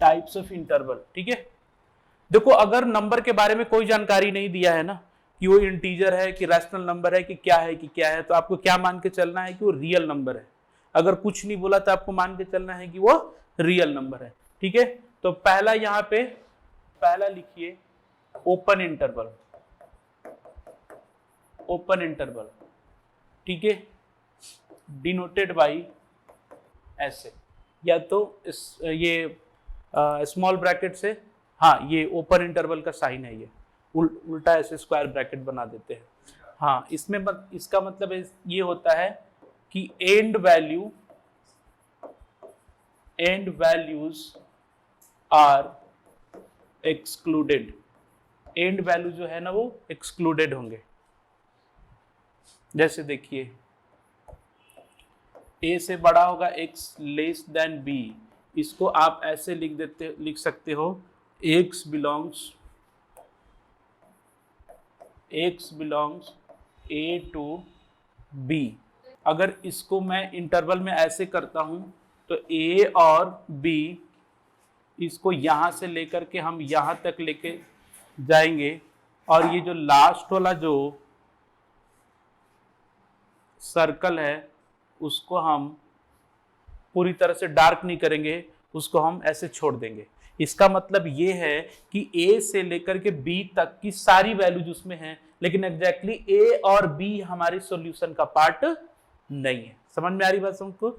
Types of interval. ठीक है, देखो अगर नंबर के बारे में कोई जानकारी नहीं दिया है ना कि वो इंटीजर है कि रैशनल नंबर है कि क्या है, तो आपको क्या मान के चलना है कि वो रियल नंबर है। अगर कुछ नहीं बोला तो आपको मान के चलना है कि वो रियल नंबर है। ठीक है, तो पहला यहां पे पहला लिखिए ओपन इंटरवल, ओपन इंटरवल। ठीक है, डिनोटेड बाई ऐसे, या तो ये स्मॉल ब्रैकेट से, हाँ ये ओपन इंटरवल का साइन है, ये उल्टा ऐसे स्क्वायर ब्रैकेट बना देते हैं। हाँ इसमें इसका मतलब ये होता है कि end values are excluded, end value जो है ना वो एक्सक्लूडेड होंगे। जैसे देखिए a से बड़ा होगा x लेस देन b, इसको आप ऐसे लिख सकते हो x belongs a to b। अगर इसको मैं इंटरवल में ऐसे करता हूं तो a और b, इसको यहां से लेकर के हम यहां तक लेके जाएंगे, और ये जो लास्ट वाला जो सर्कल है उसको हम पूरी तरह से डार्क नहीं करेंगे, उसको हम ऐसे छोड़ देंगे। इसका मतलब ये है कि a से लेकर के b तक की सारी वैल्यूज उसमें हैं, लेकिन एग्जैक्टली a और b हमारे सॉल्यूशन का पार्ट नहीं है। समझ में आ रही बात हमको?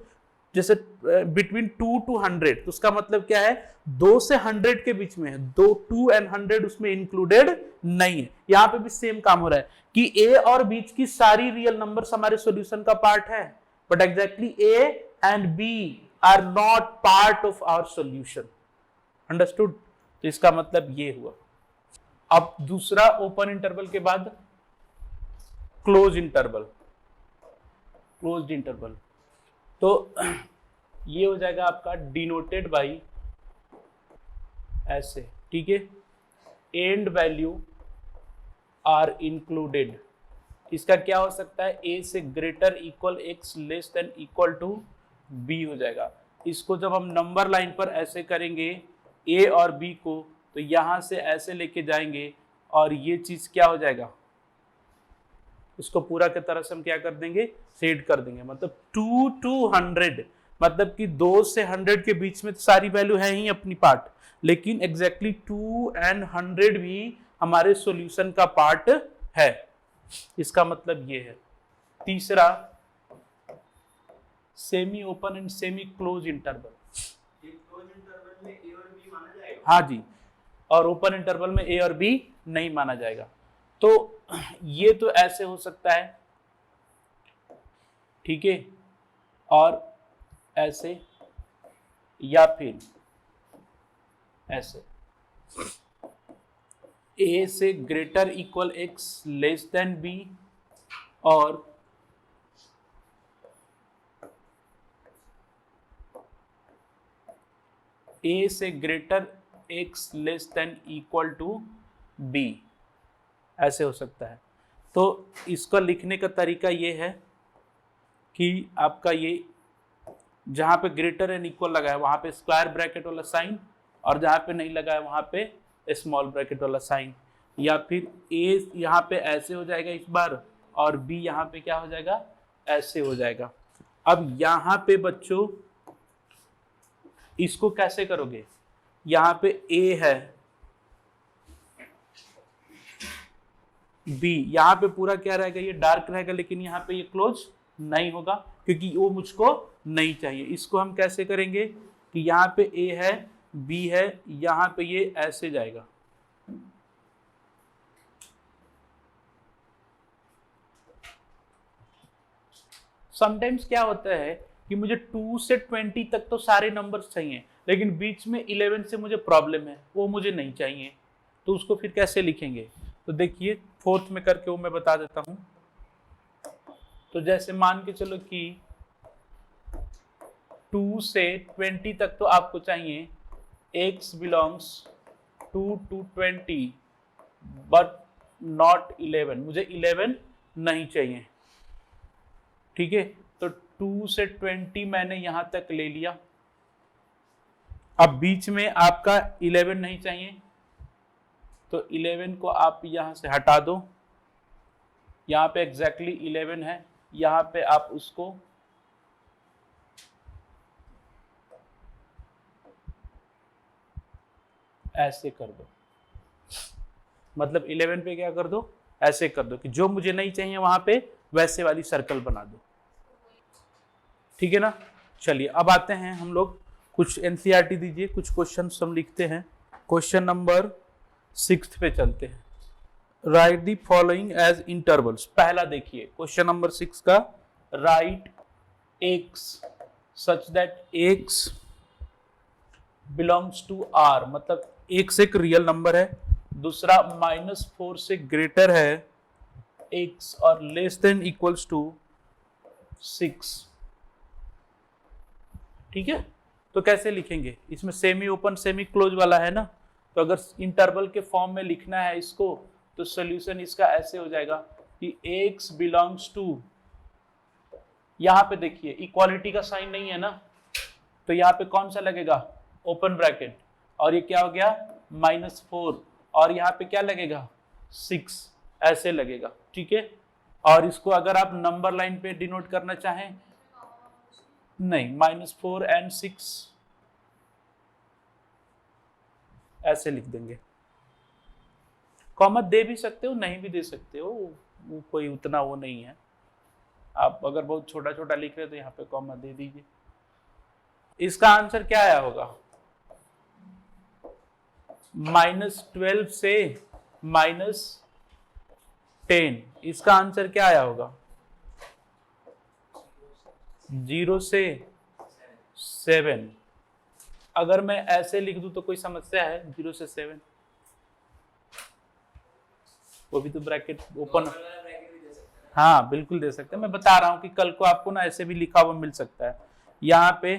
जैसे बिटवीन 2 to 100, तो उसका मतलब क्या है, 2 से 100 के बीच में है, 2 and 100 उसमें इंक्लूडेड नहीं है। यहां पे भी सेम काम हो रहा है कि a और बीच की सारी रियल नंबर्स हमारे सॉल्यूशन का पार्ट है, but exactly a and b are not part of our solution. Understood? तो इसका मतलब ये हुआ। अब दूसरा ओपन इंटरवल के बाद क्लोज इंटरवल, क्लोज्ड इंटरवल, तो ये हो जाएगा आपका डिनोटेड बाई ऐसे। ठीक है, एंड वैल्यू आर इंक्लूडेड। इसका क्या हो सकता है, a से greater equal x less than equal to b हो जाएगा। इसको जब हम नंबर लाइन पर ऐसे करेंगे a और b को, तो यहां से ऐसे लेके जाएंगे और ये चीज क्या हो जाएगा, इसको पूरा की तरह से हम क्या कर देंगे, सेट कर देंगे। मतलब 2 to 100, मतलब कि 2 से 100 के बीच में तो सारी वैल्यू है ही अपनी पार्ट, लेकिन एग्जैक्टली 2 and 100 भी हमारे सॉल्यूशन का पार्ट है। इसका मतलब ये है। तीसरा semi open and semi close interval. Close interval में a और b माना जाएगा? हाँ जी, और ओपन इंटरवल में a और b नहीं माना जाएगा। तो ये तो ऐसे हो सकता है, ठीक है, और ऐसे, या फिर ऐसे, a से greater equal x less than b, और a से greater x less than equal to b, ऐसे हो सकता है। तो इसका लिखने का तरीका ये है कि आपका ये जहां पे ग्रेटर एंड इक्वल लगा है वहां पे स्क्वायर ब्रैकेट वाला साइन, और जहां पे नहीं लगा है वहां पे स्मॉल ब्रैकेट वाला साइन, या फिर a यहाँ पे ऐसे हो जाएगा इस बार, और b यहाँ पे क्या हो जाएगा, ऐसे हो जाएगा। अब यहाँ पे बच्चों इसको कैसे करोगे, यहाँ पे a है, b, यहाँ पे पूरा क्या रहेगा, ये डार्क रहेगा, लेकिन यहाँ पे ये क्लोज नहीं होगा क्योंकि वो मुझको नहीं चाहिए। इसको हम कैसे करेंगे कि यहाँ पे a है, b है, यहाँ पे ये ऐसे जाएगा, समटाइम्स क्या होता है कि मुझे 2 से 20 तक तो सारे नंबर्स चाहिए, लेकिन बीच में 11 से मुझे प्रॉब्लम है, वो मुझे नहीं चाहिए, तो उसको फिर कैसे लिखेंगे। तो देखिए फोर्थ में करके वो मैं बता देता हूं। तो जैसे मान के चलो कि 2 से 20 तक तो आपको चाहिए x belongs 2 to 20 but not 11, मुझे 11 नहीं चाहिए। ठीक है, तो 2 से 20 मैंने यहां तक ले लिया, अब बीच में आपका 11 नहीं चाहिए, तो 11 को आप यहां से हटा दो। यहां पे एग्जैक्टली 11 है, यहां पे आप उसको ऐसे कर दो, मतलब 11 पे क्या कर दो, ऐसे कर दो कि जो मुझे नहीं चाहिए वहां पे वैसे वाली सर्कल बना दो। ठीक है ना। चलिए अब आते हैं हम लोग, कुछ एनसीईआरटी दीजिए, कुछ क्वेश्चन हम लिखते हैं। क्वेश्चन नंबर 6 पे चलते हैं। Write the following as intervals. पहला देखिए क्वेश्चन नंबर 6 का, write x such that x belongs to r, मतलब x एक रियल नंबर है, दूसरा -4 से ग्रेटर है x और लेस देन इक्वल्स टू 6। ठीक है, तो कैसे लिखेंगे, इसमें सेमी ओपन सेमी क्लोज वाला है ना, तो अगर इंटरवल के फॉर्म में लिखना है इसको तो सॉल्यूशन इसका ऐसे हो जाएगा कि x बिलोंग्स टू, यहां पे देखिए इक्वालिटी का साइन नहीं है ना, तो यहां पे कौन सा लगेगा, ओपन ब्रैकेट, और ये क्या हो गया -4, और यहाँ पे क्या लगेगा 6, ऐसे लगेगा। ठीक है, और इसको अगर आप नंबर लाइन पे डिनोट करना चाहें, नहीं, -4 and 6 ऐसे लिख देंगे। कॉमा दे भी सकते हो, नहीं भी दे सकते हो, वो कोई उतना वो नहीं है। आप अगर बहुत छोटा छोटा लिख रहे हो तो यहाँ पे कॉमा दे दीजिए। इसका आंसर क्या आया होगा, -12 से -10, इसका आंसर क्या आया होगा, 0 से 7। अगर मैं ऐसे लिख दूं तो कोई समस्या है, 0 से 7, वो भी तो ब्रैकेट ओपन, हाँ बिल्कुल दे सकते हैं। मैं बता रहा हूं कि कल को आपको ना ऐसे भी लिखा हुआ मिल सकता है, यहाँ पे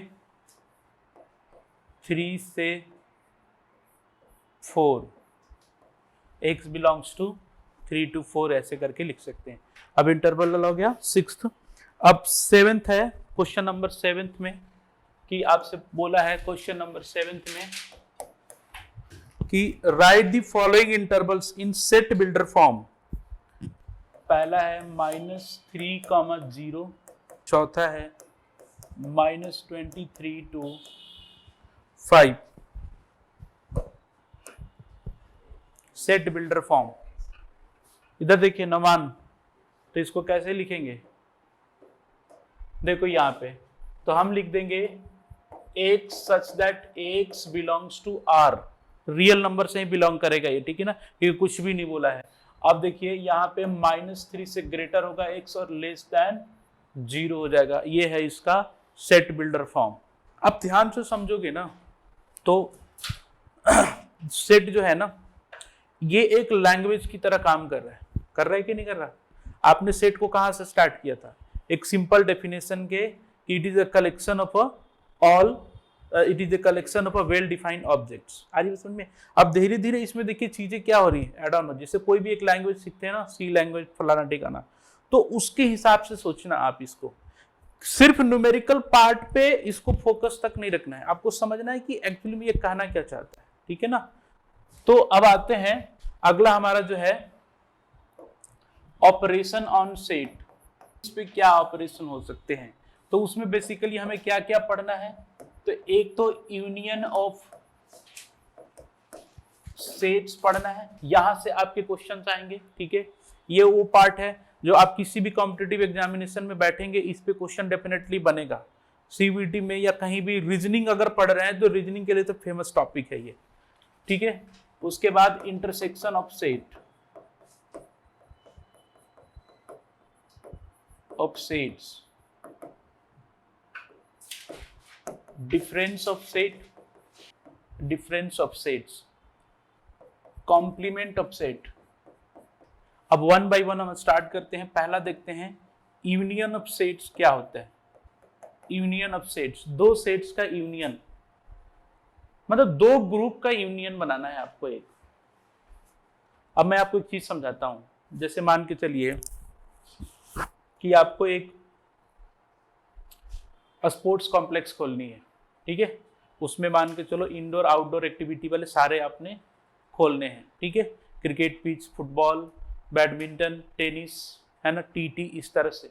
3 से 4, x बिलोंग्स टू 3 to 4 ऐसे करके लिख सकते हैं। अब इंटरवल हो गया 6th। अब 7th है, क्वेश्चन नंबर 7th में कि आपसे बोला है क्वेश्चन नंबर 7th में कि right the following intervals in set builder form. पहला है -3, 0, चौथा है -23 to 5, सेट बिल्डर फॉर्म। इधर देखिए नमान, तो इसको कैसे लिखेंगे, देखो यहाँ पे तो हम लिख देंगे x such that x belongs to r, real number से ही बिलोंग करेगा ये, ठीक है ना, क्योंकि कुछ भी नहीं बोला है। अब देखिए यहाँ पे -3 से ग्रेटर होगा x और लेस देन 0 हो जाएगा, ये है इसका सेट बिल्डर फॉर्म। अब ध्यान से समझोगे ना तो सेट जो है ना ये एक लैंग्वेज की तरह काम कर रहा है कि नहीं कर रहा। आपने सेट को कहां से स्टार्ट किया था, एक सिंपल डेफिनेशन के, it is a collection of a well defined objects. आज समझ में। अब धीरे धीरे इसमें देखिए चीजें क्या हो रही है, एड ऑन, जैसे कोई भी एक लैंग्वेज सीखते हैं ना, सी लैंग्वेज फलाना ठिकाना, तो उसके हिसाब से सोचना आप इसको, सिर्फ न्यूमेरिकल पार्ट पे इसको फोकस तक नहीं रखना है, आपको समझना है कि एक्चुअली में ये कहना क्या चाहता है। ठीक है ना। तो अब आते हैं, अगला हमारा जो है ऑपरेशन ऑन सेट, इस पे क्या ऑपरेशन हो सकते हैं, तो उसमें बेसिकली हमें क्या क्या पढ़ना है। तो एक तो यूनियन ऑफ सेट्स पढ़ना है, यहां से आपके क्वेश्चन आएंगे। ठीक है, ये वो पार्ट है जो आप किसी भी कॉम्पिटिटिव एग्जामिनेशन में बैठेंगे इस पे क्वेश्चन डेफिनेटली बनेगा, सीवीटी में या कहीं भी रीजनिंग अगर पढ़ रहे हैं तो रीजनिंग के लिए तो फेमस टॉपिक है ये। ठीक है, उसके बाद intersection of sets, difference of sets, complement of set. अब 1 by 1 हम स्टार्ट करते हैं। पहला देखते हैं यूनियन ऑफ सेट्स क्या होता है। यूनियन ऑफ सेट्स, दो सेट्स का यूनियन, मतलब दो ग्रुप का यूनियन बनाना है आपको एक। अब मैं आपको एक चीज समझाता हूं, जैसे मान के चलिए कि आपको एक स्पोर्ट्स कॉम्प्लेक्स खोलनी है। ठीक है, उसमें मान के चलो इंडोर आउटडोर एक्टिविटी वाले सारे आपने खोलने हैं, ठीक है। Cricket pitch, football, badminton, tennis, है ना, टीटी, इस तरह से।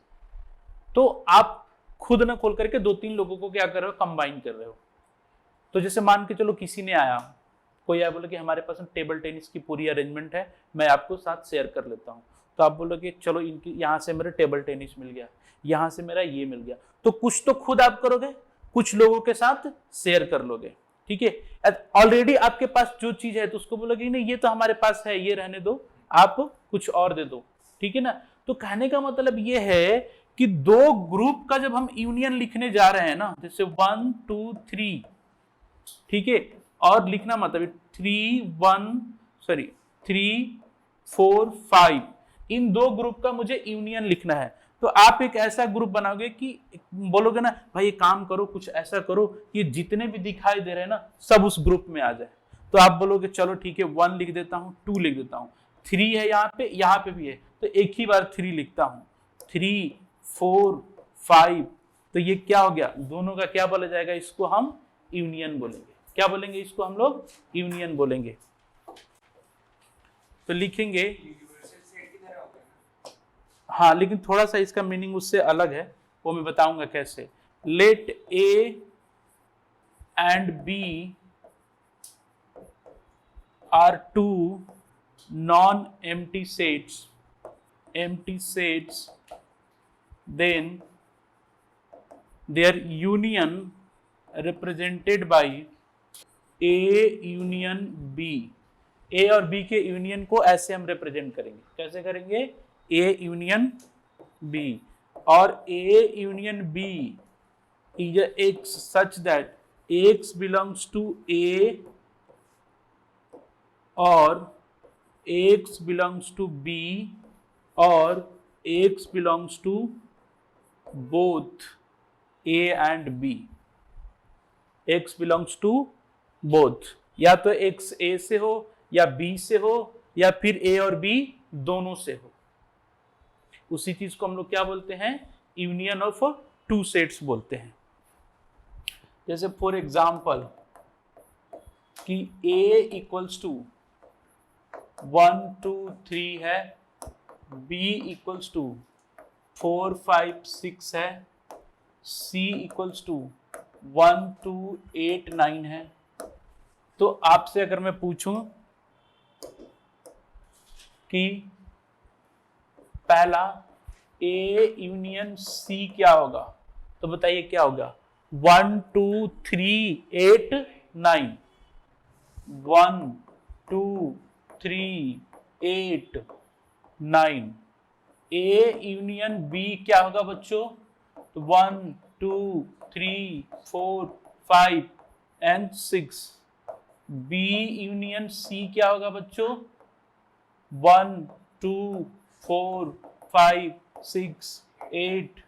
तो आप खुद ना खोल करके 2-3 लोगों को क्या कर रहे हो, कंबाइन कर रहे हो। तो जैसे मान के चलो किसी ने आया, कोई आया बोले कि हमारे पास टेबल टेनिस की पूरी अरेंजमेंट है, मैं आपको साथ शेयर कर लेता हूँ। तो आप बोलोगे चलो इनकी यहाँ से मेरा टेबल टेनिस मिल गया, यहाँ से मेरा ये मिल गया। तो कुछ तो खुद आप करोगे, कुछ लोगों के साथ शेयर कर लोगे, ठीक है। ऑलरेडी आपके पास जो चीज है तो उसको बोलोगे नहीं ये तो हमारे पास है, ये रहने दो, आप कुछ और दे दो, ठीक है ना। तो कहने का मतलब ये है कि दो ग्रुप का जब हम यूनियन लिखने जा रहे हैं ना, जैसे 1 2 3, ठीक है, और लिखना मतलब 3 4 5, इन दो ग्रुप का मुझे यूनियन लिखना है। तो आप एक ऐसा ग्रुप बनाओगे कि बोलोगे ना भाई ये काम करो, कुछ ऐसा करो कि जितने भी दिखाई दे रहे हैं ना सब उस ग्रुप में आ जाए। तो आप बोलोगे चलो ठीक है 1 लिख देता हूँ, 2 लिख देता हूँ, 3 है यहाँ पे भी है, तो एक ही बार 3 लिखता हूँ, 3 4 5। तो ये क्या हो गया, दोनों का क्या बोला जाएगा, इसको हम यूनियन बोलेंगे। क्या बोलेंगे इसको हम लोग, यूनियन बोलेंगे। तो लिखेंगे, हाँ लेकिन थोड़ा सा इसका मीनिंग उससे अलग है, वो मैं बताऊंगा कैसे। Let A and B are two non empty sets, then their union represented by A union B। A और बी के यूनियन को ऐसे हम रिप्रेजेंट करेंगे, कैसे करेंगे, ए यूनियन बी, और A union B is X such that X belongs to A और एक्स बिलोंग्स टू बी और X belongs to both A and B. X belongs to both, या तो एक्स ए से हो या बी से हो या फिर ए और बी दोनों से हो। उसी चीज को हम लोग क्या बोलते हैं, यूनियन ऑफ 2 सेट्स बोलते हैं। जैसे फॉर एग्जाम्पल कि ए इक्वल्स टू 1 2 3 है, बी इक्वल्स टू 4 5 6 है, सी इक्वल्स टू 1 2 8 9 है। तो आपसे अगर मैं पूछूं कि पहला ए यूनियन सी क्या होगा, तो बताइए क्या होगा, 1 2 3 8 9, 1 2 3 8 9। ए यूनियन बी क्या होगा बच्चों, तो 1 2 3 4 5 एंड 6। बी यूनियन सी क्या होगा बच्चों, 1 2 4 5 6 8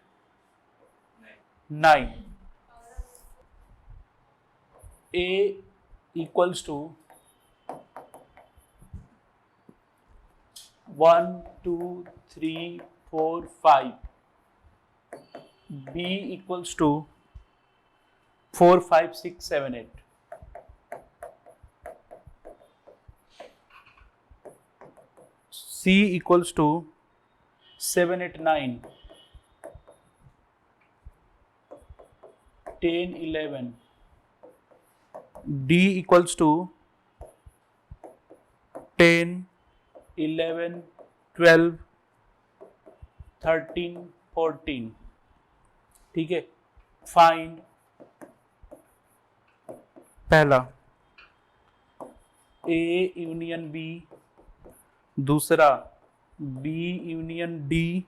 9। A equals to 1 2 3 4 5, B equals to 4 5 6 7 8। C equals to 7 8 9 10 11। D equals to 10 11 12 13 14। ठीक है, फाइंड पहला ए यूनियन बी, दूसरा बी यूनियन डी,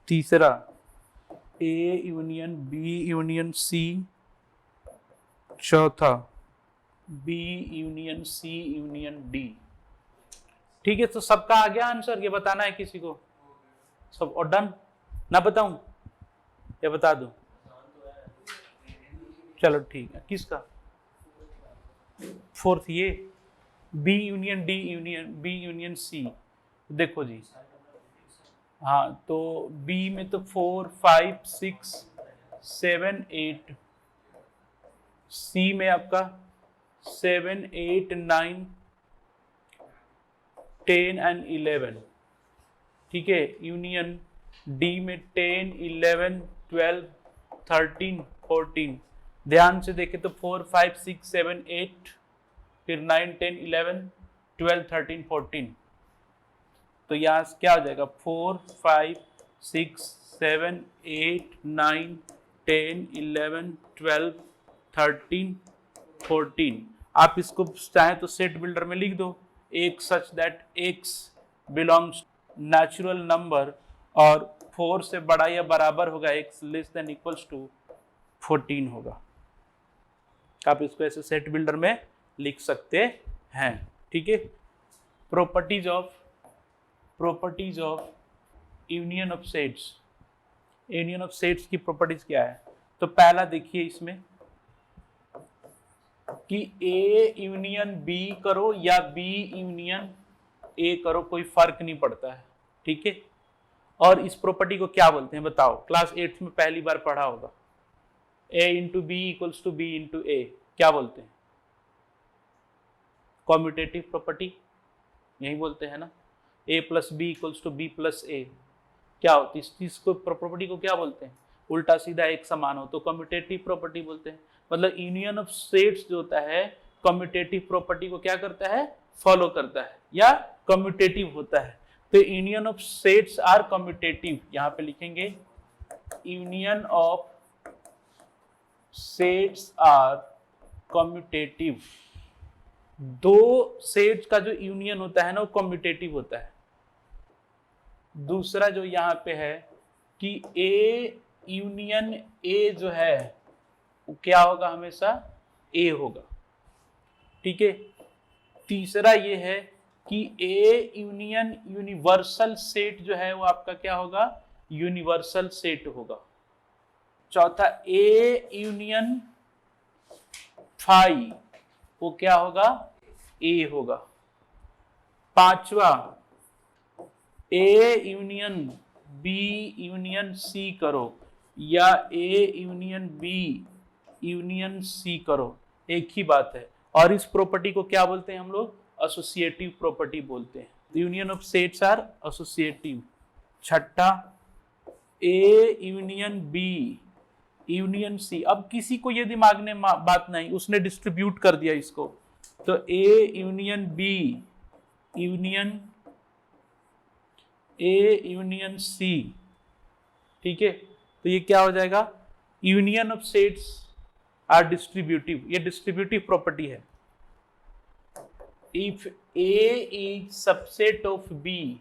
तीसरा A union B union C, चौथा B union C union D. ठीक है, तो सबका आ गया आंसर, ये बताना है किसी को, सब और डन ना, बताऊं या बता दूं, चलो ठीक है। किसका फोर्थ, ये b union d union B union c. देखो जी, हाँ तो बी में तो 4 5 6 7 8 सी में आपका 7, 8, 9, 10 एंड 11, ठीक है। यूनियन डी में 10, 11, 12, 13, 14। ध्यान से देखें तो 4, 5, 6, 7, 8, फिर 9, 10, 11, 12, 13, 14। तो यहाँ क्या हो जाएगा? 4, 5, 6, 7, 8, 9, 10, 11, 12, 13, 14। आप इसको चाहें तो सेट बिल्डर में लिख दो, एक such that x belongs natural number और 4 से बड़ा या बराबर होगा, x less than equals to 14 होगा। आप इसको ऐसे सेट बिल्डर में लिख सकते हैं, ठीक है। Properties of union of sets. Union of sets की प्रॉपर्टीज क्या है? तो पहला देखिए इसमें कि A यूनियन B करो या B यूनियन A करो, कोई फर्क नहीं पड़ता है, ठीक है। और इस प्रॉपर्टी को क्या बोलते हैं बताओ? क्लास 8 में पहली बार पढ़ा होगा। A into B equals to B into A, क्या बोलते हैं? कॉम्यूटेटिव प्रॉपर्टी, यही बोलते हैं ना। A plus B equals to B plus A, क्या होती है इस चीज को? प्रॉपर्टी को क्या बोलते हैं? उल्टा सीधा एक समान हो तो कम्यूटेटिव प्रॉपर्टी बोलते हैं। मतलब यूनियन ऑफ सेट्स जो होता है कम्यूटेटिव प्रॉपर्टी को क्या करता है? फॉलो करता है या कम्यूटेटिव होता है। तो union of sets are commutative, यहां पे लिखेंगे union of sets are commutative. दो सेट्स का जो यूनियन होता है ना वो कम्यूटेटिव होता है। दूसरा जो यहाँ पे है कि ए यूनियन ए जो है वो क्या होगा? हमेशा ए होगा, ठीक है। तीसरा ये है कि ए यूनियन यूनिवर्सल सेट जो है वो आपका क्या होगा? यूनिवर्सल सेट होगा। चौथा ए यूनियन फाई वो क्या होगा? ए होगा। पांचवा a union B union c करो या a union B union c करो, एक ही बात है। और इस प्रॉपर्टी को क्या बोलते हैं हम लोग? एसोसिएटिव प्रॉपर्टी बोलते हैं। Union of sets are associative. छठा A union B union C. अब किसी को ये दिमाग में बात नहीं, उसने डिस्ट्रीब्यूट कर दिया इसको, तो a union B union a union c, ठीक है। तो ये क्या हो जाएगा? Union of sets are distributive, ये डिस्ट्रीब्यूटिव प्रॉपर्टी है। If a is subset of b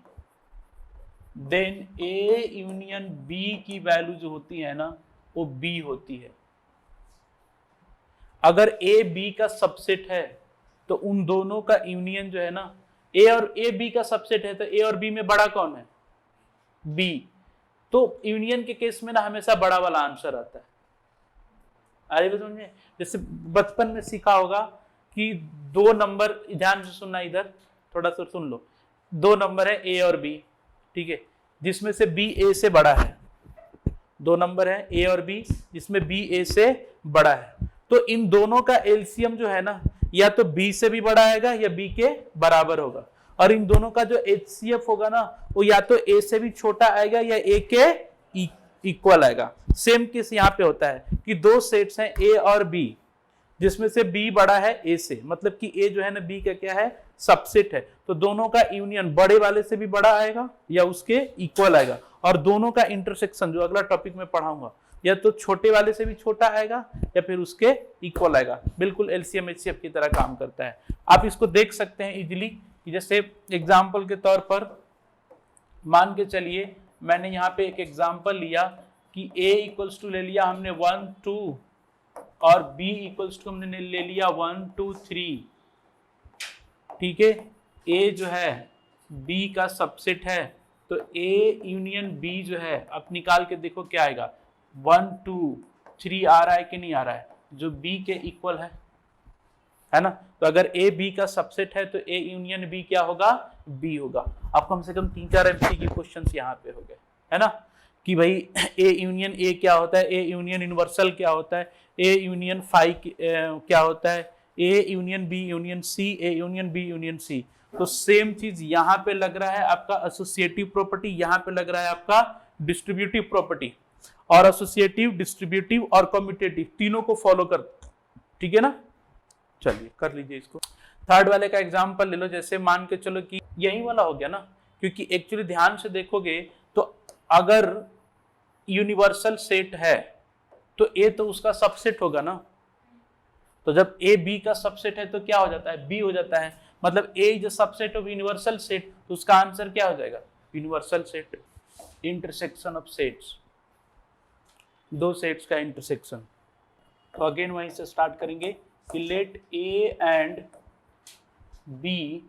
then a union b की वैल्यू जो होती है ना वो बी होती है। अगर ए बी का सबसेट है तो उन दोनों का यूनियन जो है ना, ए और ए बी का सबसेट है तो ए और बी में बड़ा कौन है? बी। तो यूनियन के केस में ना हमेशा बड़ा वाला आंसर आता है। अरे समझ में? जैसे बचपन में सीखा होगा कि दो नंबर, ध्यान से सुनना, इधर थोड़ा सा सुन लो। दो नंबर है ए और बी, ठीक है, जिसमें से बी ए से बड़ा है। दो नंबर है ए और बी जिसमें बी ए से बड़ा है। तो इन दोनों का एलसीएम जो है ना या तो बी से भी बड़ा आएगा या बी के बराबर होगा। और इन दोनों का जो एचसीएफ होगा ना वो या तो ए से भी छोटा आएगा या ए के इक्वल आएगा। सेम केस यहाँ पे होता है कि दो सेट्स हैं ए और बी जिसमें से बी बड़ा है ए से, मतलब कि ए जो है ना बी का क्या है? सबसेट है। तो दोनों का यूनियन बड़े वाले से भी बड़ा आएगा या उसके इक्वल आएगा। और दोनों का इंटरसेक्शन जो अगला टॉपिक में पढ़ाऊंगा या तो छोटे वाले से भी छोटा आएगा या फिर उसके इक्वल आएगा। बिल्कुल एलसीएम एचसीएफ की तरह काम करता है। आप इसको देख सकते हैं इजीली कि जैसे एग्जाम्पल के तौर पर मान के चलिए मैंने यहाँ पे एक एग्जाम्पल लिया कि a इक्वल्स टू ले लिया हमने 1, 2 और b इक्वल्स टू हमने ले लिया 1, 2, 3, ठीक है। a जो है b का सबसेट है तो a यूनियन b जो है अब निकाल के देखो क्या आएगा? 1, 2, 3 आ रहा है कि नहीं आ रहा है? जो b के इक्वल है ना। तो अगर a b का सबसेट है तो a यूनियन b क्या होगा? b होगा। अब कम से कम 3-4 एमसीक्यू क्वेश्चंस यहाँ पे हो गए, है ना। कि भाई ए यूनियन ए क्या होता है, ए यूनियन यूनिवर्सल क्या होता है, ए यूनियन फाई क्या होता है, A union B union C, A union B union C. तो सेम चीज यहाँ पे लग रहा है आपका एसोसिएटिव प्रॉपर्टी, यहाँ पे लग रहा है आपका डिस्ट्रीब्यूटिव प्रॉपर्टी। और एसोसिएटिव, डिस्ट्रीब्यूटिव और कम्यूटेटिव तीनों को फॉलो कर, ठीक है ना। चलिए कर लीजिए इसको। थर्ड वाले का एग्जांपल ले लो, जैसे मान के चलो कि यही वाला हो गया ना, क्योंकि एक्चुअली ध्यान से देखोगे तो अगर यूनिवर्सल सेट है तो ए तो उसका सबसेट होगा ना। तो जब ए बी का सबसेट है तो क्या हो जाता है, बी हो जाता है। मतलब A is a subset of universal set, तो उसका आंसर क्या हो जाएगा, universal set. Intersection of sets, दो सेट्स का इंटरसेक्शन। तो अगेन वहीं से स्टार्ट करेंगे कि let A and B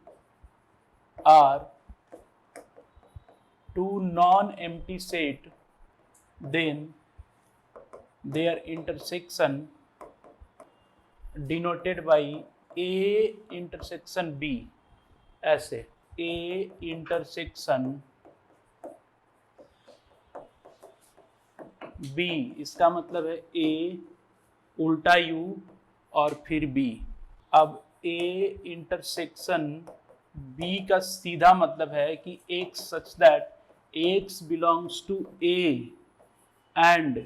are two non-empty set, then their intersection denoted by A intersection B, ऐसे A intersection B, इसका मतलब है A उल्टा U और फिर B। अब A intersection B का सीधा मतलब है कि X such that X belongs to A and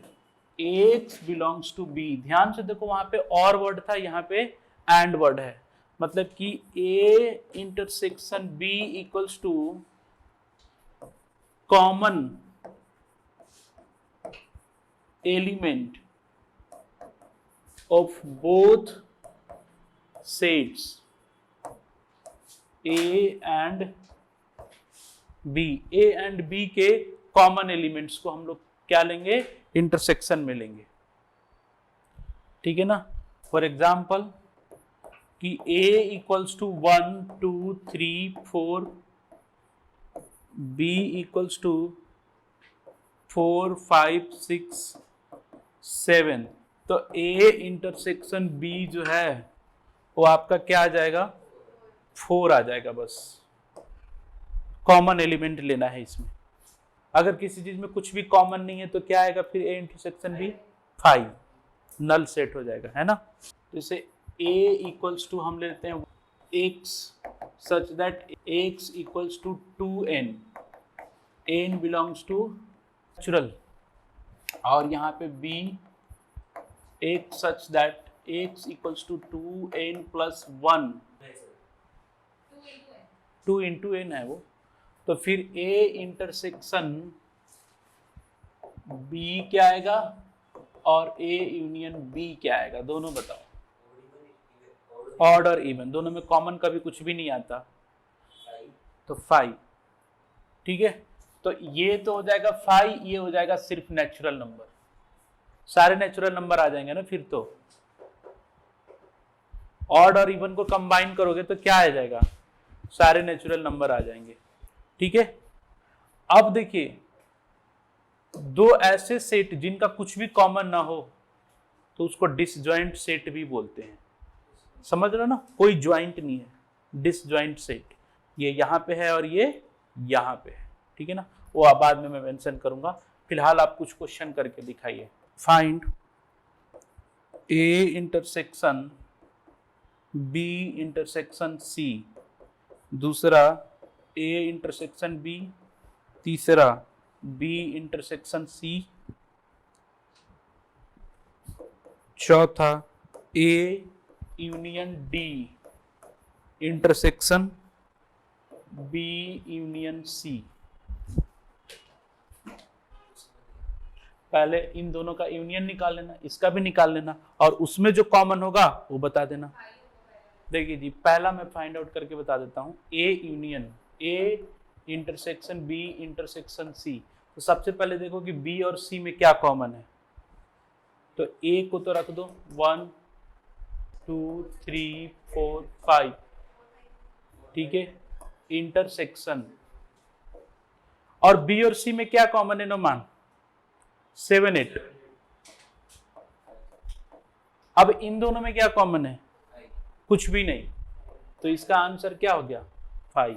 X belongs to B। ध्यान से देखो वहां पे और वर्ड था, यहाँ पे एंड वर्ड है। मतलब कि A intersection B equals to common element of both sets A and B. A and B के कॉमन एलिमेंट्स को हम लोग क्या लेंगे, इंटरसेक्शन में लेंगे, ठीक है ना। फॉर एग्जाम्पल कि A equals to 1 2 3 4, B equals to 4 5 6 7। तो ए इंटरसेक्शन बी जो है वो आपका क्या आ जाएगा, 4 आ जाएगा। बस कॉमन एलिमेंट लेना है इसमें। अगर किसी चीज में कुछ भी कॉमन नहीं है तो क्या आएगा फिर A intersection B, 5, null set हो जाएगा, है ना। जैसे ए इक्वल्स टू हम लेते हैं x such that x equals to 2n, n belongs to natural. और यहाँ पे b x such that x equals to 2n plus 1, 2 into n है वो। तो फिर A इंटरसेक्शन B क्या आएगा और A यूनियन B क्या आएगा, दोनों बताओ। ऑड और इवन, दोनों में कॉमन कभी कुछ भी नहीं आता, तो 5, ठीक है। तो ये तो हो जाएगा 5, ये हो जाएगा सिर्फ नेचुरल नंबर। सारे नेचुरल नंबर आ जाएंगे ना फिर तो। ऑड और इवन को कंबाइन करोगे तो क्या आ जाएगा, सारे नेचुरल नंबर आ जाएंगे, ठीक है। अब देखिए दो ऐसे सेट जिनका कुछ भी कॉमन ना हो तो उसको डिसजॉइंट सेट भी बोलते हैं। समझ रहे हो ना, कोई ज्वाइंट नहीं है, डिसजॉइंट सेट। ये यहाँ पे है और ये यहाँ पे है, ठीक है ना। वो बाद में मैं मेंशन करूंगा, फिलहाल आप कुछ क्वेश्चन करके दिखाइए। Find A intersection B intersection C, दूसरा A इंटरसेक्शन B, तीसरा B इंटरसेक्शन C, चौथा A union D intersection B union C। पहले इन दोनों का यूनियन निकाल लेना, इसका भी निकाल लेना, और उसमें जो कॉमन होगा वो बता देना। देखिए जी, पहला मैं फाइंड आउट करके बता देता हूँ। A union A intersection B intersection C। तो सबसे पहले देखो कि B और C में क्या कॉमन है। तो A को तो रख दो 1 2 3 4 5, ठीक है, इंटरसेक्शन। और B और C में क्या कॉमन है नोमान, 7 8। अब इन दोनों में क्या कॉमन है, कुछ भी नहीं, तो इसका आंसर क्या हो गया, 5।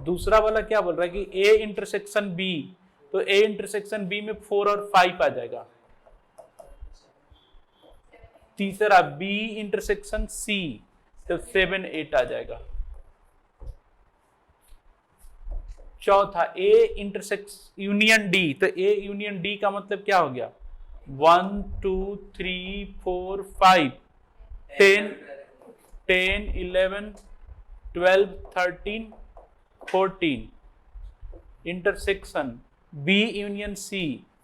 दूसरा वाला क्या बोल रहा है कि A इंटरसेक्शन B, तो A इंटरसेक्शन B में 4 और 5 आ जाएगा। तीसरा B इंटरसेक्शन C, तो 7 8 आ जाएगा। चौथा A इंटरसेक्स यूनियन D, तो A यूनियन D का मतलब क्या हो गया? 1 2 3 4 5 10 11 12 13 14 इंटरसेक्शन B यूनियन C,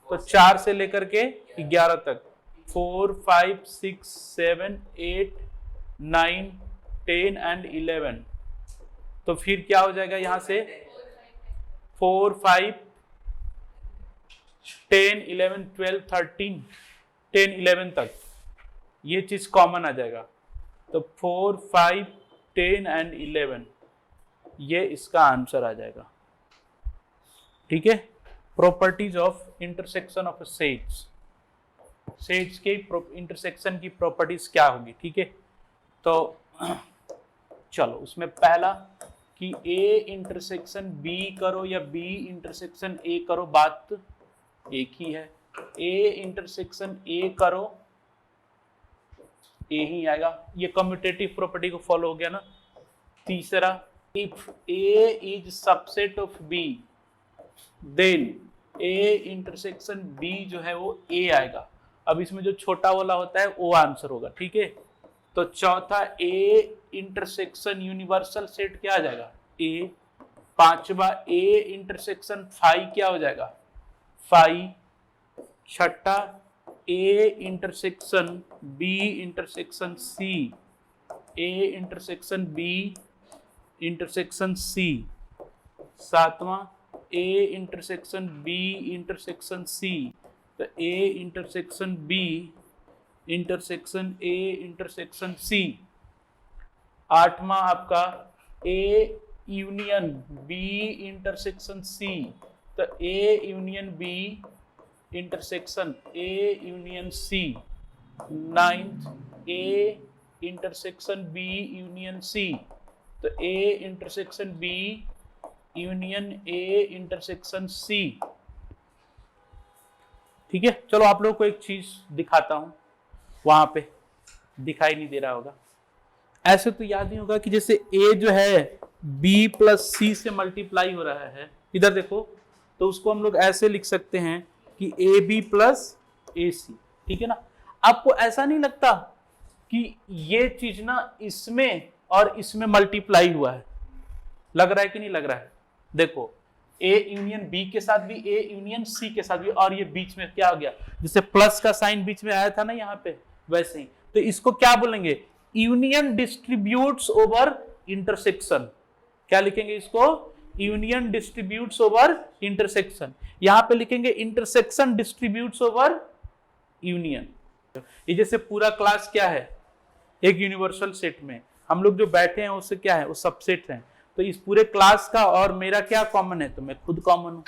तो 4 से लेकर के 11 तक 4 5 6 7 8 9 10 एंड 11। तो फिर क्या हो जाएगा यहां से 4 5 10 11 12 13 10 11 तक ये चीज कॉमन आ जाएगा। तो 4 5 10 एंड 11 ये इसका आंसर आ जाएगा। ठीक है, properties of intersection of sets, sets के इंटरसेक्शन की प्रॉपर्टीज क्या होगी। ठीक है, तो चलो उसमें पहला कि A इंटरसेक्शन B करो या B इंटरसेक्शन A करो, बात एक ही है। A इंटरसेक्शन A करो, A ही आएगा, ये कम्यूटेटिव प्रॉपर्टी को फॉलो हो गया ना। तीसरा, if A is subset of B then A intersection B जो है वो A आएगा। अब इसमें जो छोटा वाला होता है वो आंसर होगा। ठीक है, तो चौथा A इंटरसेक्शन यूनिवर्सल सेट क्या आ जाएगा? A। पांचवा A इंटरसेक्शन फाई क्या हो जाएगा? फाई। छठा A intersection B intersection C, A intersection B intersection C। सातवां A intersection B intersection C, तो A intersection B intersection A intersection C। आठवां आपका A union B intersection C, तो A union B intersection A union C। Ninth A intersection B union C, तो A intersection B union A intersection C। ठीक है, चलो आप लोगों को एक चीज दिखाता हूं, वहां पे दिखाई नहीं दे रहा होगा। ऐसे तो याद नहीं होगा कि जैसे A जो है B प्लस C से मल्टीप्लाई हो रहा है, इधर देखो, तो उसको हम लोग ऐसे लिख सकते हैं कि AB प्लस AC। ठीक है ना, आपको ऐसा नहीं लगता कि ये चीज ना इसमें और इसमें मल्टीप्लाई हुआ है? लग रहा है कि नहीं लग रहा है? देखो A यूनियन B के साथ भी, A यूनियन C के साथ भी, और ये बीच में क्या हो गया, जैसे प्लस का साइन बीच में आया था ना यहाँ पे, वैसे ही। तो इसको क्या बोलेंगे? Union distributes over intersection. क्या लिखेंगे इसको? Union distributes over intersection. यहां पे लिखेंगे इंटरसेक्शन डिस्ट्रीब्यूट्स ओवर यूनियन। ये जैसे पूरा क्लास क्या है, एक यूनिवर्सल सेट में हम लोग जो बैठे हैं उससे क्या है, वो सबसेट है। तो इस पूरे क्लास का और मेरा क्या कॉमन है? तो मैं खुद कॉमन हूं।